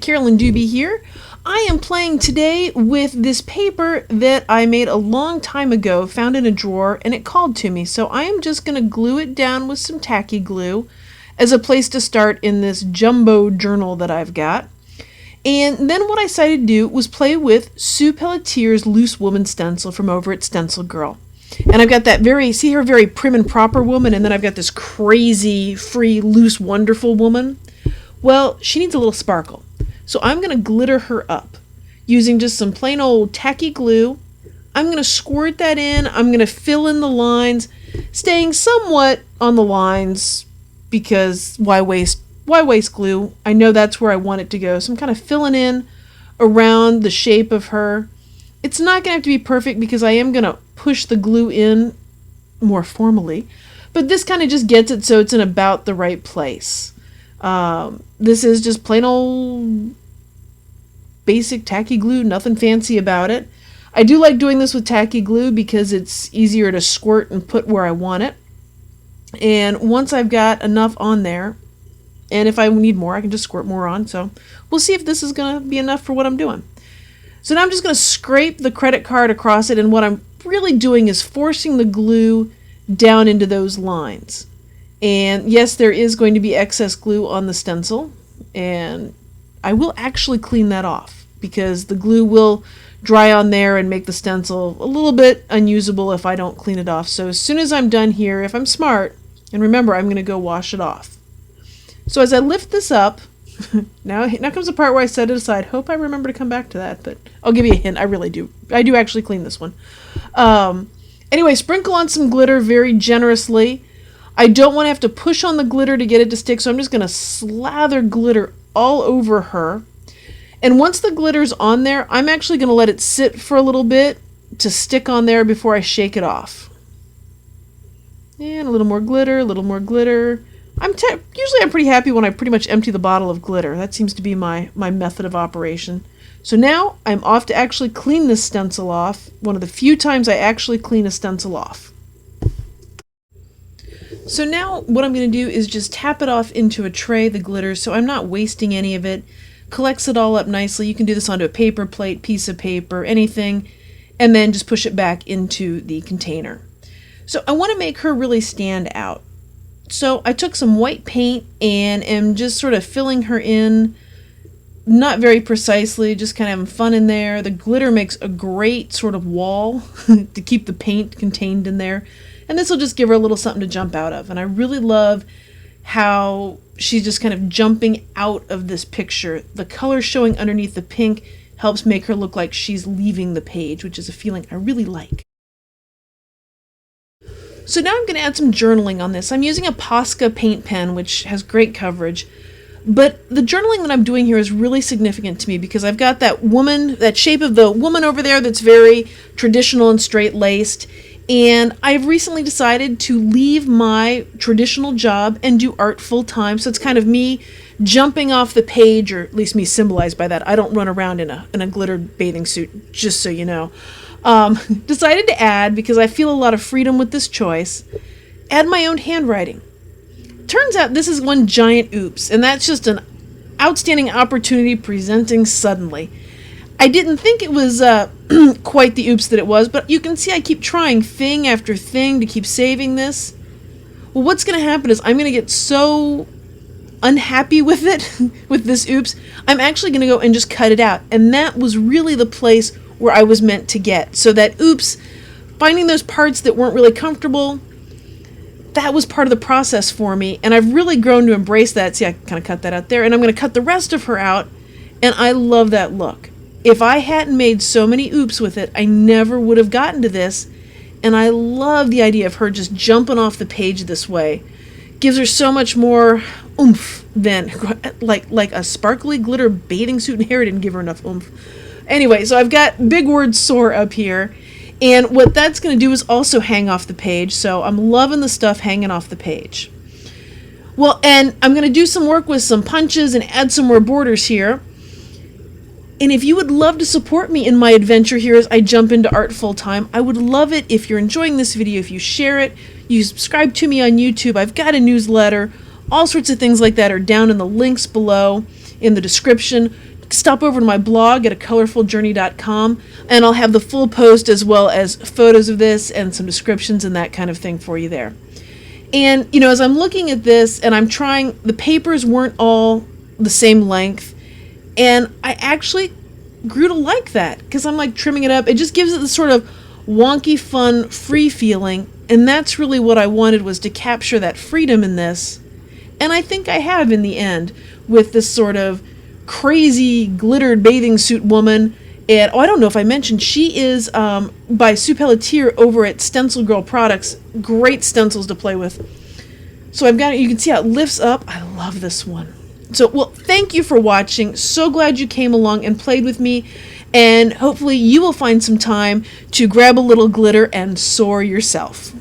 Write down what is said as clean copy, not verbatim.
Carolyn Dube here. I am playing today with this paper that I made a long time ago, found in a drawer, and it called to me. So I am just going to glue it down with some tacky glue as a place to start in this jumbo journal that I've got. And then what I decided to do was play with Sue Pelletier's Loose Woman stencil from over at Stencil Girl. And I've got that see her very prim and proper woman, and then I've got this crazy, free, loose, wonderful woman. Well, she needs a little sparkle. So I'm going to glitter her up using just some plain old tacky glue. I'm going to squirt that in. I'm going to fill in the lines, staying somewhat on the lines because why waste glue? I know that's where I want it to go. So I'm kind of filling in around the shape of her. It's not going to have to be perfect because I am going to push the glue in more formally. But this kind of just gets it so it's in about the right place. This is just plain old basic tacky glue, nothing fancy about it. I do like doing this with tacky glue because it's easier to squirt and put where I want it. And once I've got enough on there, and if I need more, I can just squirt more on. So we'll see if this is going to be enough for what I'm doing. So now I'm just going to scrape the credit card across it, and what I'm really doing is forcing the glue down into those lines. And yes, there is going to be excess glue on the stencil, and I will actually clean that off because the glue will dry on there and make the stencil a little bit unusable if I don't clean it off. So as soon as I'm done here, if I'm smart, and remember, I'm going to go wash it off. So as I lift this up, now comes the part where I set it aside. Hope I remember to come back to that, but I'll give you a hint. I really do. I do actually clean this one. Anyway, sprinkle on some glitter very generously. I don't want to have to push on the glitter to get it to stick, so I'm just going to slather glitter all over her. And once the glitter's on there, I'm actually going to let it sit for a little bit to stick on there before I shake it off. And a little more glitter, a little more glitter. Usually I'm pretty happy when I pretty much empty the bottle of glitter. That seems to be my method of operation. So now I'm off to actually clean this stencil off. One of the few times I actually clean a stencil off. So now what I'm going to do is just tap it off into a tray, the glitter, so I'm not wasting any of it. Collects it all up nicely. You can do this onto a paper plate, piece of paper, anything, and then just push it back into the container. So I want to make her really stand out. So I took some white paint and am just sort of filling her in, not very precisely, just kind of having fun in there. The glitter makes a great sort of wall to keep the paint contained in there. And this will just give her a little something to jump out of. And I really love how she's just kind of jumping out of this picture. The color showing underneath the pink helps make her look like she's leaving the page, which is a feeling I really like. So now I'm going to add some journaling on this. I'm using a Posca paint pen, which has great coverage. But the journaling that I'm doing here is really significant to me because I've got that shape of the woman over there that's very traditional and straight-laced. And I've recently decided to leave my traditional job and do art full-time. So it's kind of me jumping off the page, or at least me symbolized by that. I don't run around in a glittered bathing suit, just so you know. Decided to add, because I feel a lot of freedom with this choice, add my own handwriting. Turns out this is one giant oops, and that's just an outstanding opportunity presenting suddenly. I didn't think it was quite the oops that it was, but you can see I keep trying thing after thing to keep saving this. Well, what's going to happen is I'm going to get so unhappy with it, with this oops, I'm actually going to go and just cut it out. And that was really the place where I was meant to get. So that oops, finding those parts that weren't really comfortable, that was part of the process for me. And I've really grown to embrace that. See, I kind of cut that out there. And I'm going to cut the rest of her out. And I love that look. If I hadn't made so many oops with it, I never would have gotten to this. And I love the idea of her just jumping off the page this way. Gives her so much more oomph than like a sparkly glitter bathing suit and hair didn't give her enough oomph. Anyway, so I've got big word soar up here. And what that's going to do is also hang off the page. So I'm loving the stuff hanging off the page. Well, and I'm going to do some work with some punches and add some more borders here. And if you would love to support me in my adventure here as I jump into art full time, I would love it if you're enjoying this video, if you share it, you subscribe to me on YouTube. I've got a newsletter. All sorts of things like that are down in the links below in the description. stop over to my blog at acolorfuljourney.com, and I'll have the full post as well as photos of this and some descriptions and that kind of thing for you there. And, you know, as I'm looking at this and I'm trying, the papers weren't all the same length, and I actually grew to like that because I'm like trimming it up. It just gives it this sort of wonky, fun, free feeling, and that's really what I wanted, was to capture that freedom in this. And I think I have in the end with this sort of crazy glittered bathing suit woman. And I don't know if I mentioned, she is by Sue Pelletier over at Stencil Girl Products. Great stencils to play with. So I've got it. You can see how it lifts up. I love this one. So, well, thank you for watching. So glad you came along and played with me. And hopefully you will find some time to grab a little glitter and soar yourself.